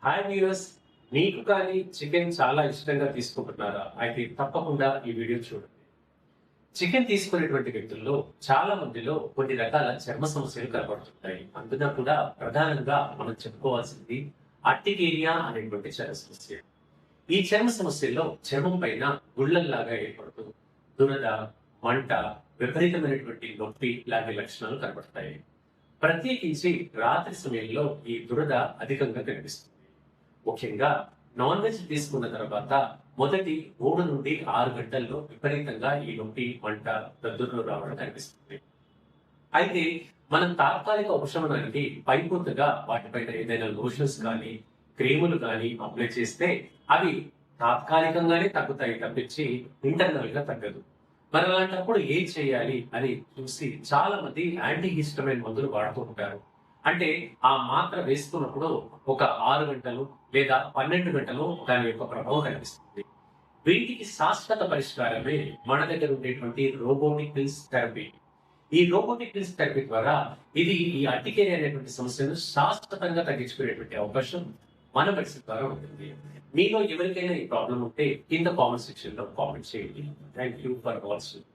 Hi viewers, మీకు కానీ chicken చాలా ఇష్టంగా తీసుకుంటున్నారా? అయితే తప్పకుండా ఈ వీడియో చూడండి. చికెన్ తీసుకునేటువంటి వ్యక్తుల్లో చాలా మందిలో కొన్ని రకాల చర్మ సమస్యలు కనబడుతుంటాయి. అందున కూడా ప్రధానంగా మనం చెప్పుకోవాల్సింది అర్టికేరియా అనేటువంటి చర్మ సమస్య. ఈ చర్మ సమస్యల్లో చర్మం పైన గుళ్ళల్లాగా ఏర్పడుతూ దురద, మంట, విపరీతమైనటువంటి నొప్పి లాంటి లక్షణాలు కనబడతాయి. ప్రత్యేకించి రాత్రి సమయంలో ఈ దురద అధికంగా కనిపిస్తుంది. ముఖ్యంగా నాన్ వెజ్ తీసుకున్న తర్వాత మొదటి 3 నుండి 6 గంటల్లో విపరీతంగా ఈ నొప్పి, మంట, దద్దుర్లు రావడం కనిపిస్తుంది. అయితే మనం తాత్కాలిక ఉపశమనానికి పైపొత్తుగా వాటిపైన ఏదైనా లోషన్స్ కానీ, క్రీములు కానీ అప్లై చేస్తే అవి తాత్కాలికంగానే తగ్గుతాయి తప్పించి ఇంటర్నల్ గా తగ్గదు. మరి అలాంటప్పుడు ఏం చేయాలి అని చూసి చాలా మంది యాంటీ హిస్టమైన్ మందులు వాడుతూ ఉంటారు. అంటే ఆ మాత్ర వేసుకున్నప్పుడు ఒక 6 గంటలు లేదా 12 గంటలు దాని యొక్క ప్రభావం కనిపిస్తుంది. వీటికి శాశ్వత పరిష్కారమే మన దగ్గర ఉండేటువంటి రోబోటిక్ పిల్స్ థెరపీ. ఈ రోబోటిక్ పిల్స్ థెరపీ ద్వారా ఇది ఈ అర్టికేరియా అనేటువంటి సమస్యను శాశ్వతంగా తగ్గించుకునేటువంటి అవకాశం మన మెడిసిన్ ద్వారా ఉంటుంది. మీలో ఎవరికైనా ఈ ప్రాబ్లం ఉంటే కింద కామెంట్ సెక్షన్ లో కామెంట్ చేయండి. Thank you for watching.